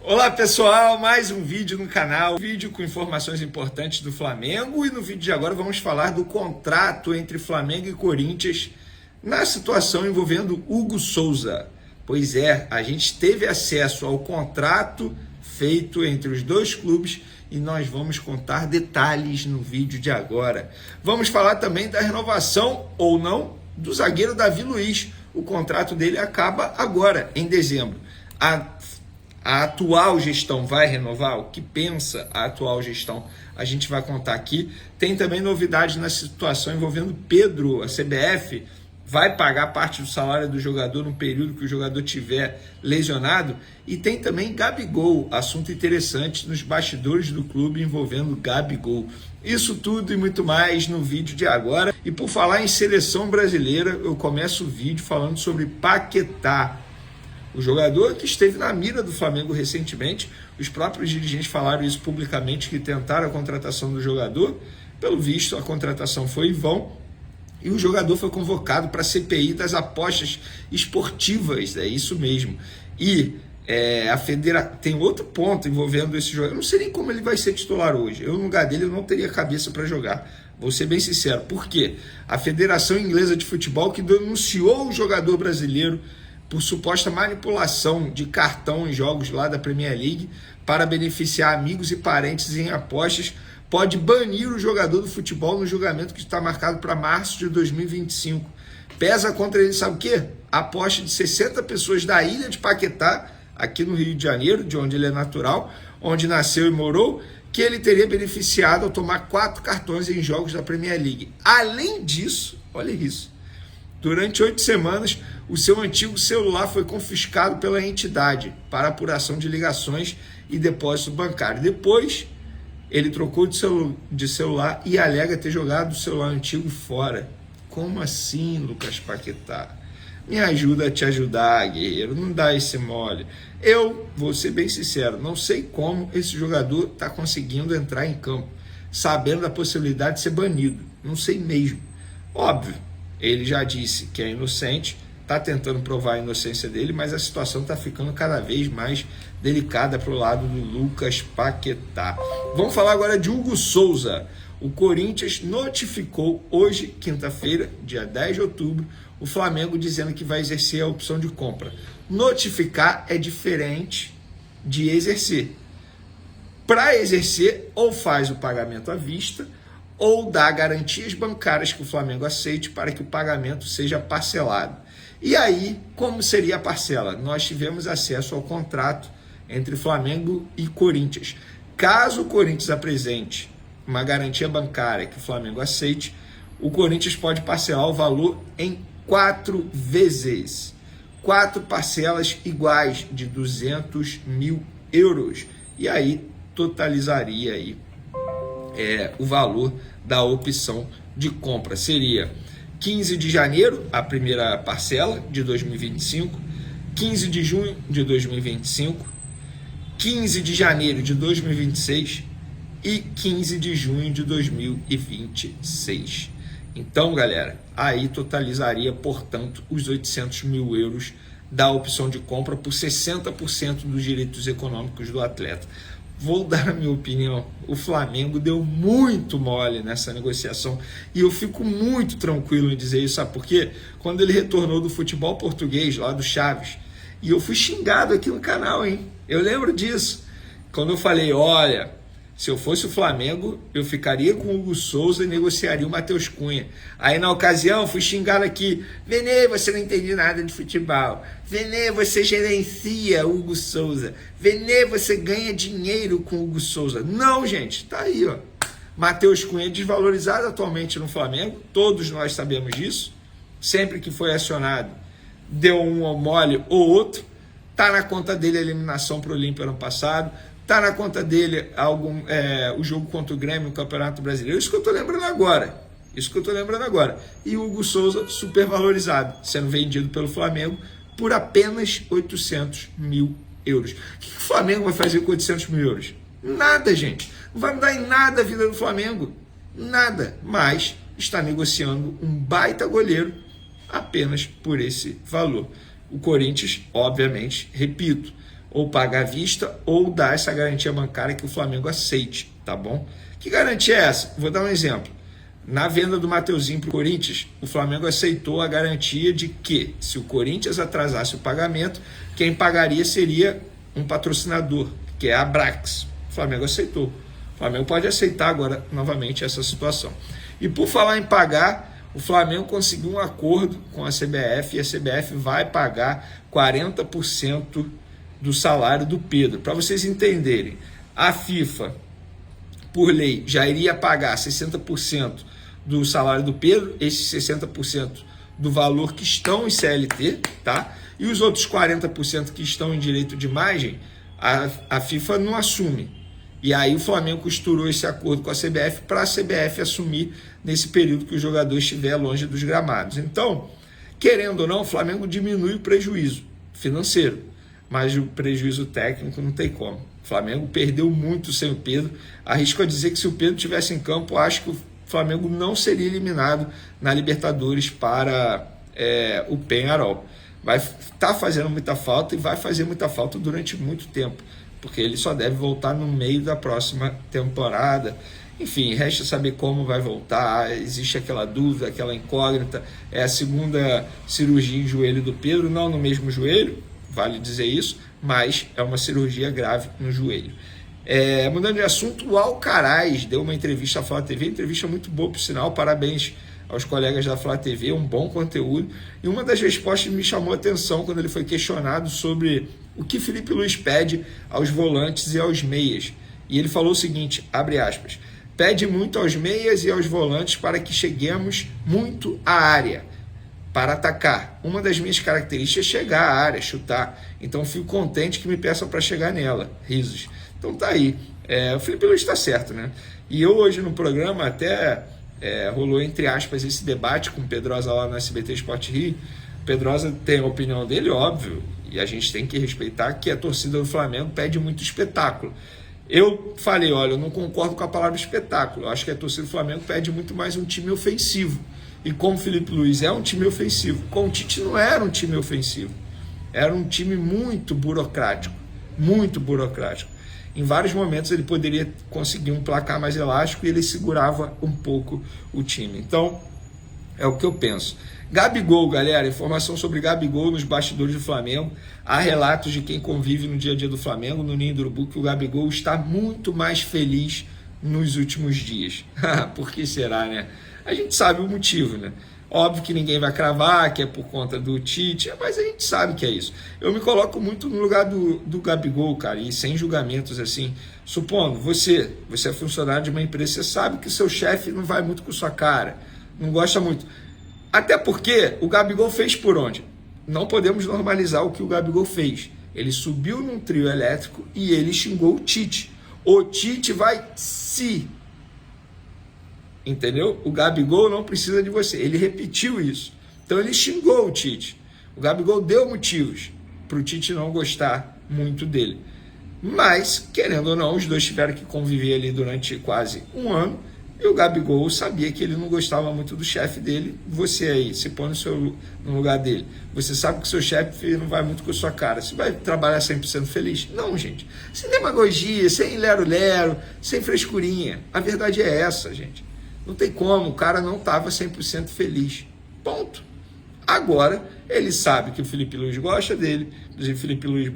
Olá pessoal, mais um vídeo no canal, vídeo com informações importantes do Flamengo, e no vídeo de agora vamos falar do contrato entre Flamengo e Corinthians na situação envolvendo Hugo Souza. Pois é, a gente teve acesso ao contrato feito entre os dois clubes e nós vamos contar detalhes no vídeo de agora. Vamos falar também da renovação ou não do zagueiro Davi Luiz. O contrato dele acaba agora, em dezembro. A atual gestão vai renovar? O que pensa a atual gestão? A gente vai contar aqui. Tem também novidades na situação envolvendo Pedro. A CBF vai pagar parte do salário do jogador no período que o jogador tiver lesionado. E tem também Gabigol, assunto interessante nos bastidores do clube envolvendo Gabigol. Isso tudo e muito mais no vídeo de agora. E por falar em seleção brasileira, eu começo o vídeo falando sobre Paquetá. O jogador que esteve na mira do Flamengo recentemente, os próprios dirigentes falaram isso publicamente, que tentaram a contratação do jogador. Pelo visto, a contratação foi em vão e o jogador foi convocado para a CPI das apostas esportivas, é isso mesmo. E tem outro ponto envolvendo esse jogador. Eu não sei nem como ele vai ser titular hoje. Eu, no lugar dele, eu não teria cabeça para jogar. Vou ser bem sincero. Por quê? A Federação Inglesa de Futebol, que denunciou o jogador brasileiro por suposta manipulação de cartão em jogos lá da Premier League para beneficiar amigos e parentes em apostas, pode banir o jogador do futebol no julgamento que está marcado para março de 2025. Pesa contra ele, sabe o quê? A aposta de 60 pessoas da ilha de Paquetá, aqui no Rio de Janeiro, de onde ele é natural, onde nasceu e morou, que ele teria beneficiado ao tomar 4 cartões em jogos da Premier League. Além disso, olha isso, durante 8 semanas, o seu antigo celular foi confiscado pela entidade para apuração de ligações e depósito bancário. Depois, ele trocou de celular e alega ter jogado o celular antigo fora. Como assim, Lucas Paquetá? Me ajuda a te ajudar, guerreiro. Não dá esse mole. Eu vou ser bem sincero, não sei como esse jogador está conseguindo entrar em campo, sabendo da possibilidade de ser banido. Não sei mesmo. Óbvio, ele já disse que é inocente, está tentando provar a inocência dele, mas a situação está ficando cada vez mais delicada para o lado do Lucas Paquetá. Vamos falar agora de Hugo Souza. O Corinthians notificou hoje, quinta-feira, dia 10 de outubro, o Flamengo dizendo que vai exercer a opção de compra. Notificar é diferente de exercer. Para exercer, ou faz o pagamento à vista, ou dá garantias bancárias que o Flamengo aceite para que o pagamento seja parcelado. E aí, como seria a parcela? Nós tivemos acesso ao contrato entre Flamengo e Corinthians. Caso o Corinthians apresente uma garantia bancária que o Flamengo aceite, o Corinthians pode parcelar o valor em 4 vezes. 4 parcelas iguais de 200 mil euros. E aí, totalizaria aí o valor da opção de compra. Seria 15 de janeiro, a primeira parcela de 2025, 15 de junho de 2025, 15 de janeiro de 2026 e 15 de junho de 2026. Então, galera, aí totalizaria, portanto, os 800 mil euros da opção de compra por 60% dos direitos econômicos do atleta. Vou dar a minha opinião, o Flamengo deu muito mole nessa negociação e eu fico muito tranquilo em dizer isso, sabe por quê? Quando ele retornou do futebol português, lá do Chaves, e eu fui xingado aqui no canal, hein? Eu lembro disso, quando eu falei, olha, se eu fosse o Flamengo, eu ficaria com o Hugo Souza e negociaria o Matheus Cunha. Aí na ocasião fui xingado aqui, Vene, você não entende nada de futebol. Vene, você gerencia o Hugo Souza. Vene, você ganha dinheiro com o Hugo Souza. Não, gente, tá aí, ó. Matheus Cunha desvalorizado atualmente no Flamengo, todos nós sabemos disso. Sempre que foi acionado, deu um mole ou outro. Tá na conta dele a eliminação para o Olímpia ano passado. Tá na conta dele o jogo contra o Grêmio no Campeonato Brasileiro. Isso que eu tô lembrando agora. E o Hugo Souza super valorizado, sendo vendido pelo Flamengo por apenas 800 mil euros. O que o Flamengo vai fazer com 800 mil euros? Nada, gente. Não vai mudar em nada a vida do Flamengo. Nada. Mas está negociando um baita goleiro apenas por esse valor. O Corinthians, obviamente, repito, ou pagar à vista ou dar essa garantia bancária que o Flamengo aceite, tá bom? Que garantia é essa? Vou dar um exemplo. Na venda do Mateuzinho para o Corinthians, o Flamengo aceitou a garantia de que, se o Corinthians atrasasse o pagamento, quem pagaria seria um patrocinador, que é a Abrax. O Flamengo aceitou. O Flamengo pode aceitar agora, novamente, essa situação. E por falar em pagar, o Flamengo conseguiu um acordo com a CBF e a CBF vai pagar 40% do salário do Pedro. Para vocês entenderem, a FIFA, por lei, já iria pagar 60% do salário do Pedro, esses 60% do valor que estão em CLT, tá? E os outros 40% que estão em direito de imagem, a FIFA não assume. E aí o Flamengo costurou esse acordo com a CBF para a CBF assumir nesse período que o jogador estiver longe dos gramados. Então, querendo ou não, o Flamengo diminui o prejuízo financeiro, mas o prejuízo técnico não tem como. O Flamengo perdeu muito sem o Pedro. Arrisco a dizer que se o Pedro estivesse em campo, acho que o Flamengo não seria eliminado na Libertadores para o Peñarol. Vai estar fazendo muita falta e vai fazer muita falta durante muito tempo, porque ele só deve voltar no meio da próxima temporada. Enfim, resta saber como vai voltar. Existe aquela dúvida, aquela incógnita. É a segunda cirurgia em joelho do Pedro, não no mesmo joelho, vale dizer isso, mas é uma cirurgia grave no joelho. Mudando de assunto, o Alcaraz deu uma entrevista à Flá TV, entrevista muito boa, por sinal, parabéns aos colegas da Flá TV, um bom conteúdo, e uma das respostas me chamou a atenção quando ele foi questionado sobre o que Felipe Luiz pede aos volantes e aos meias, e ele falou o seguinte, abre aspas, pede muito aos meias e aos volantes para que cheguemos muito à área, para atacar. Uma das minhas características é chegar à área, chutar, então fico contente que me peçam para chegar nela, risos. Então tá aí, o Felipe Luiz está certo, né? E eu hoje no programa até rolou entre aspas esse debate com o Pedrosa lá no SBT Sport Rio. O Pedrosa tem a opinião dele, óbvio, e a gente tem que respeitar que a torcida do Flamengo pede muito espetáculo. Eu falei, olha, eu não concordo com a palavra espetáculo, eu acho que a torcida do Flamengo pede muito mais um time ofensivo. E como o Felipe Luiz é um time ofensivo, com o Tite não era um time ofensivo, era um time muito burocrático, muito burocrático. Em vários momentos ele poderia conseguir um placar mais elástico e ele segurava um pouco o time. Então, é o que eu penso. Gabigol, galera, informação sobre Gabigol nos bastidores do Flamengo. Há relatos de quem convive no dia a dia do Flamengo, no Ninho do Urubu, que o Gabigol está muito mais feliz nos últimos dias. Por que será, né? A gente sabe o motivo, né? Óbvio que ninguém vai cravar, que é por conta do Tite, mas a gente sabe que é isso. Eu me coloco muito no lugar do Gabigol, cara, e sem julgamentos assim. Supondo, você é funcionário de uma empresa, você sabe que o seu chefe não vai muito com sua cara, não gosta muito. Até porque o Gabigol fez por onde? Não podemos normalizar o que o Gabigol fez. Ele subiu num trio elétrico e ele xingou o Tite. O Tite vai se... Entendeu? O Gabigol não precisa de você. Ele repetiu isso. Então ele xingou o Tite. O Gabigol deu motivos para o Tite não gostar muito dele. Mas, querendo ou não, os dois tiveram que conviver ali durante quase um ano. E o Gabigol sabia que ele não gostava muito do chefe dele. Você aí, se põe no lugar dele. Você sabe que o seu chefe não vai muito com a sua cara. Você vai trabalhar 100% feliz? Não, gente. Sem demagogia, sem lero-lero, sem frescurinha. A verdade é essa, gente. Não tem como, o cara não estava 100% feliz. Ponto. Agora, ele sabe que o Felipe Luiz gosta dele. Inclusive, o Felipe Luiz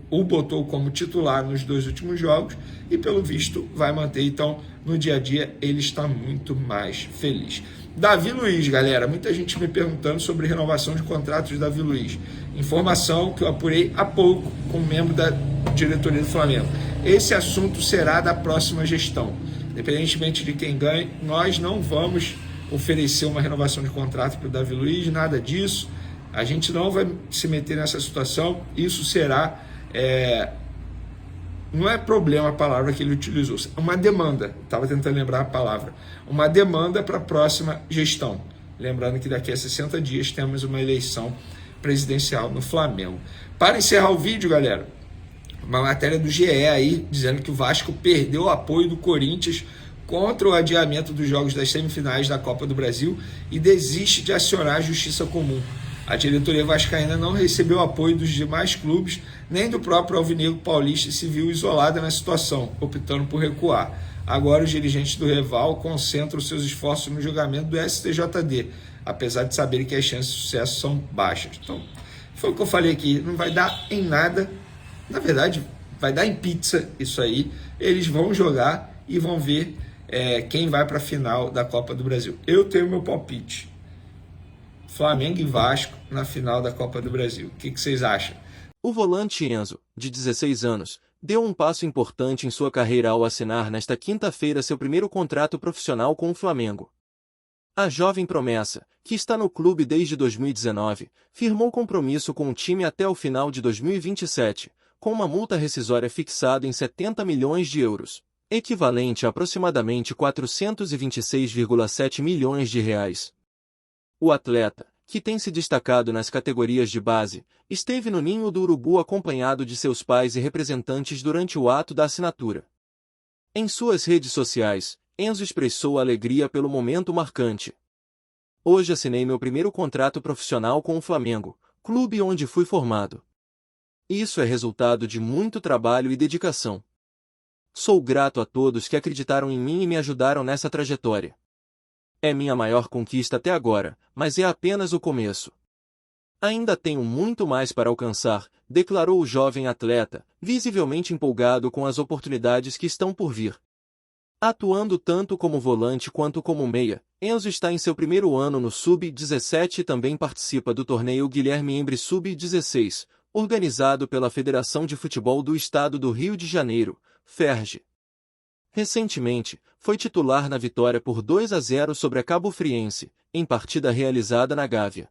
o botou como titular nos 2 últimos jogos e, pelo visto, vai manter. Então, no dia a dia, ele está muito mais feliz. Davi Luiz, galera. Muita gente me perguntando sobre renovação de contratos de Davi Luiz. Informação que eu apurei há pouco com um membro da diretoria do Flamengo. Esse assunto será da próxima gestão. Independentemente de quem ganhe, nós não vamos oferecer uma renovação de contrato para o Davi Luiz, nada disso. A gente não vai se meter nessa situação. Isso será, não é problema a palavra que ele utilizou, é uma demanda. Estava tentando lembrar a palavra. Uma demanda para a próxima gestão. Lembrando que daqui a 60 dias temos uma eleição presidencial no Flamengo. Para encerrar o vídeo, galera, uma matéria do GE aí, dizendo que o Vasco perdeu o apoio do Corinthians contra o adiamento dos jogos das semifinais da Copa do Brasil e desiste de acionar a Justiça Comum. A diretoria vascaína não recebeu apoio dos demais clubes, nem do próprio Alvinegro Paulista, e se viu isolada na situação, optando por recuar. Agora os dirigentes do rival concentram seus esforços no julgamento do STJD, apesar de saberem que as chances de sucesso são baixas. Então, foi o que eu falei aqui, não vai dar em nada, na verdade, vai dar em pizza isso aí. Eles vão jogar e vão ver quem vai para a final da Copa do Brasil. Eu tenho meu palpite. Flamengo e Vasco na final da Copa do Brasil. O que vocês acham? O volante Enzo, de 16 anos, deu um passo importante em sua carreira ao assinar nesta quinta-feira seu primeiro contrato profissional com o Flamengo. A jovem promessa, que está no clube desde 2019, firmou compromisso com o time até o final de 2027, com uma multa rescisória fixada em 70 milhões de euros, equivalente a aproximadamente 426,7 milhões de reais. O atleta, que tem se destacado nas categorias de base, esteve no Ninho do Urubu acompanhado de seus pais e representantes durante o ato da assinatura. Em suas redes sociais, Enzo expressou alegria pelo momento marcante. Hoje assinei meu primeiro contrato profissional com o Flamengo, clube onde fui formado. Isso é resultado de muito trabalho e dedicação. Sou grato a todos que acreditaram em mim e me ajudaram nessa trajetória. É minha maior conquista até agora, mas é apenas o começo. Ainda tenho muito mais para alcançar, declarou o jovem atleta, visivelmente empolgado com as oportunidades que estão por vir. Atuando tanto como volante quanto como meia, Enzo está em seu primeiro ano no Sub-17 e também participa do torneio Guilherme Embry Sub-16, organizado pela Federação de Futebol do Estado do Rio de Janeiro, FERJ. Recentemente, foi titular na vitória por 2-0 sobre a Cabo Friense, em partida realizada na Gávea.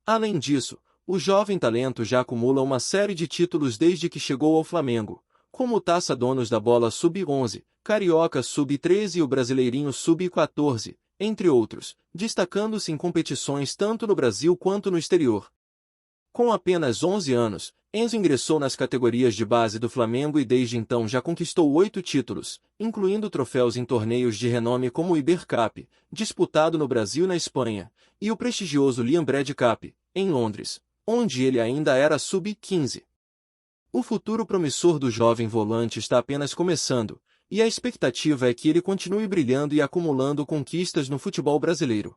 Além disso, o jovem talento já acumula uma série de títulos desde que chegou ao Flamengo, como o Taça Donos da Bola Sub-11, Carioca Sub-13 e o Brasileirinho Sub-14, entre outros, destacando-se em competições tanto no Brasil quanto no exterior. Com apenas 11 anos, Enzo ingressou nas categorias de base do Flamengo e desde então já conquistou 8 títulos, incluindo troféus em torneios de renome como o Ibercup, disputado no Brasil e na Espanha, e o prestigioso Liam Brad Cup, em Londres, onde ele ainda era sub-15. O futuro promissor do jovem volante está apenas começando, e a expectativa é que ele continue brilhando e acumulando conquistas no futebol brasileiro.